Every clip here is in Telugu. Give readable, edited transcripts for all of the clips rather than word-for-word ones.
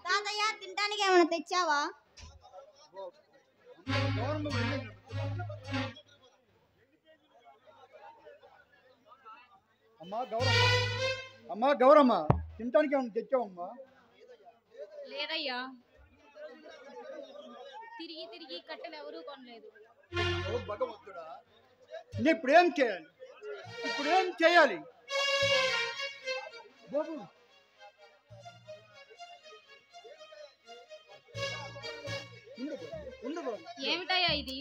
తాతయ్య తినడానికి ఏమైనా తెచ్చావా? అమ్మా గౌరమ్మ తినడానికి ఏమైనా తెచ్చావమ్మా? లేదయ్యా, తిరిగి తిరిగి కట్టెలు ఎవరూ కొనలేదు. భగవంతుడా, ఇప్పుడేం చేయాలి? ఇప్పుడేం చేయాలి బాబు? ఏమిటయ్యా ఇది?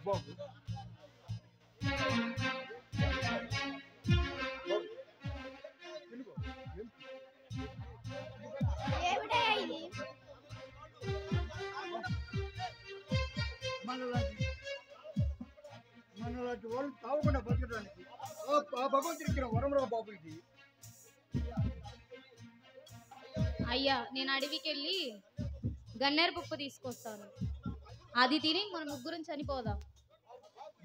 బాబు ఏమిటయ్యా ఇది? మనలాంటి వాళ్ళు తావకుండా బతకడానికి ఆ భగవంతుడు ఇచ్చిన వరంరా బాబు ఇది. అయ్యా, నేను అడవికి వెళ్ళి గన్నేరు పప్పు తీసుకొస్తాను. అది తిని మన ముగ్గురం చనిపోదాం.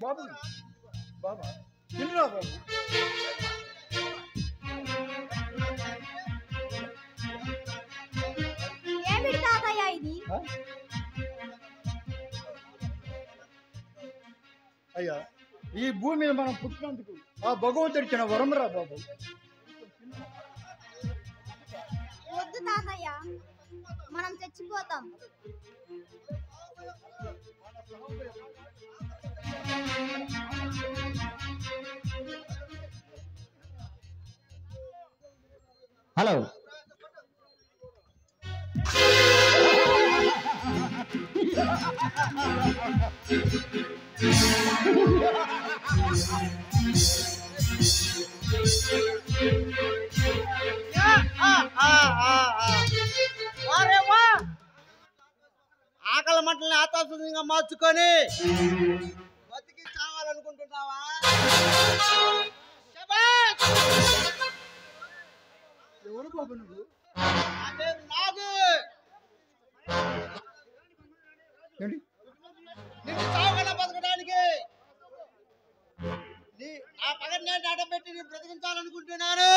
బాబు బాబా తినరా బాబు. ఏమిటి తాతయ్య ఇది? అయ్యా, ఈ భూమి మీద మనం పుట్టినందుకు ఆ భగవంతుడు ఇచ్చిన వరంరా బాబు. వద్దు తాతయ్య, మనం చచ్చిపోతాం. హలో, ఆకలి మంటల్ని ఆతాసంగా మార్చుకొని బతికి చావాలనుకుంటున్నావా? ఎవరు బాబు నువ్వు? నాగు ఏంటి? నిన్ను చావకుండా బతకడానికి ఆ పగని నేను అడ్డపెట్టి నేను బ్రతికించాలనుకుంటున్నాను.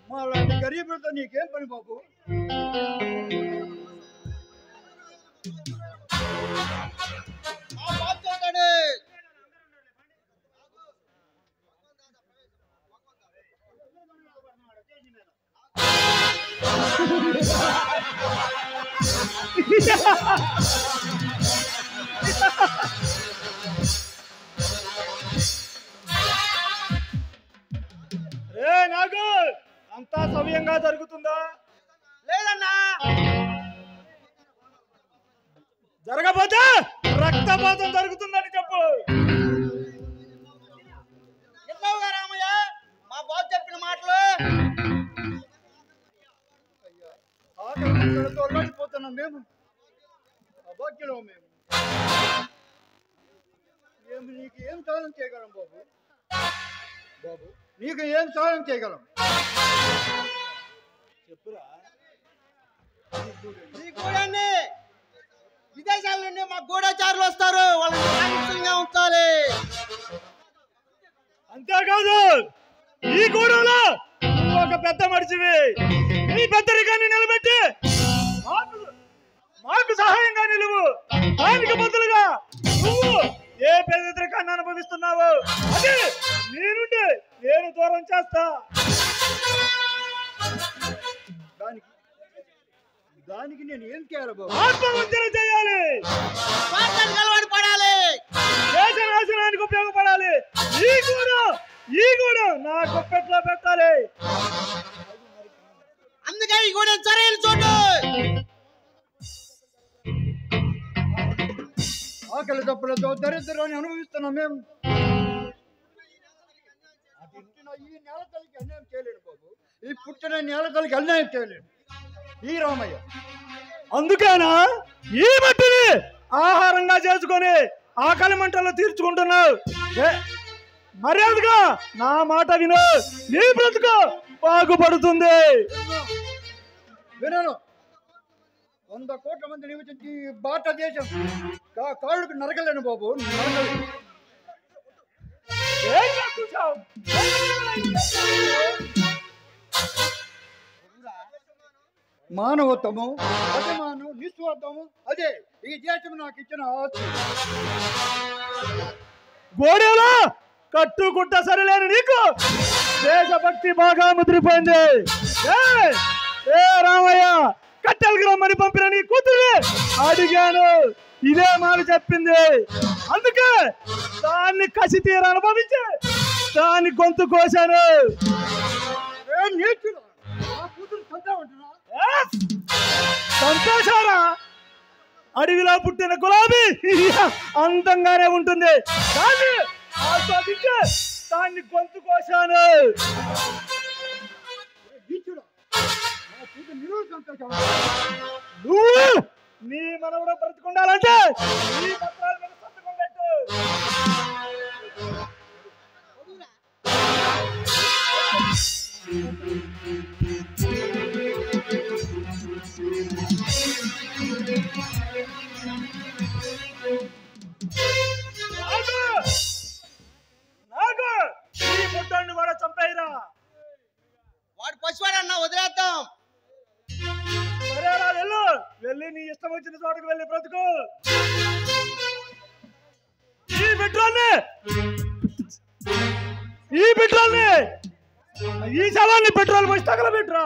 మా లాంటి గరీబులతో నీకేం పని బాబు? నాకు అంతా సవ్యంగా జరుగుతుందా? లేదన్నా, జరగబోతే రక్తపాతం జరుగుతుందని చెప్పు. ఎన్నోగా రామయ్య మా బాబు చెప్పిన మాటలు. ఆకలితో అల్లాడిపోతున్నాం మేము, అభాగ్యులం మేము. నీకు ఏం సాధన చేయగలం బాబు? బాబు నీకు ఏం సాధన చేయగలం చెప్పురా. ఈ గూడాన్ని విదేశాల నుండి మా గూఢచారులు వస్తారు, వాళ్ళని జాగ్రత్తగా ఉంచాలి. అంతేకాదు, ఈ గూడెంలో నువ్వు ఒక పెద్ద మనిషివి. నీ పెద్దరికాన్ని నిలబెట్టి మాకు సహాయంగా నిలువు. దానికి బదులుగా నువ్వు ఏ పేదరికాన్ని అనుభవిస్తున్నావు అది నీ నుండి నేను దూరం చేస్తా. దానికి నేను ఏం చేయాలి బాబు? ఆత్మవంచన చేయాలి, పడాలి, దేశ నాశనానికి ఉపయోగపడాలి. ఈ కూడా నా గుప్పెట్లో పెట్టాలి. అందుకే ఈ గూడెం సరైన చోటు. ఆకలి తప్పులతో దరిద్రాన్ని అనుభవిస్తున్నాం మేము. అది పుట్టిన ఈ నేల తల్లికి అన్యాయం చేయలేడు బాబు. ఈ పుట్టిన నేల తల్లికి అన్యాయం చేయలేడు ఈ రామయ్య. అందుకేనా ఈ మట్టిని ఆహారంగా చేసుకొని ఆకలి మంటలు తీర్చుకుంటున్నావు? మర్యాదగా నా మాట విను, నీ బ్రతుకు బాగుపడుతుంది. వినను. 100 కోట్ల మంది నివసించి భారతదేశం కాళ్ళకు నరకలేను బాబు. ఏం చేస్తున్నావు? మానవత్వము, అభిమానం, నిస్వార్థము అదే ఈ దేశం నాకు ఇచ్చిన ఆస్తి. గోడెలో కట్టుకుంట సరిలేని నీకు దేశభక్తి బాగా ముద్రిపోయింది. ఏ రామయ్య, కట్టెలకి రమ్మని పంపిన నీ కూతురు అడిగాను, ఇదే మాట చెప్పింది. అందుకే దాన్ని కసి తీర అనుభవించి దాన్ని గొంతు కోశాను. సంతోషారా? అడవిలో పుట్టిన గులాబీ అందంగానే ఉంటుంది, దాన్ని ఆస్వాదించి దాన్ని గొంతు కోశాను. నువ్వు నీ మనవడు బ్రతుకుండాలంటే ఈ పత్రాల మీద సంతకం పెట్టు. నాకు ఈ ముద్దాన్ని కూడా చంపేయరా. వాడు పసివాడన్నా వదిలేద్దాం. సరేరా, వెళ్ళు. వెళ్ళి నీ ఇష్టం వచ్చిన చోటకు వెళ్ళి బ్రతుకు. ఈ పెట్రోల్ని ఈ శవాన్ని పెట్రోల్ పోసి తగలబెట్టురా.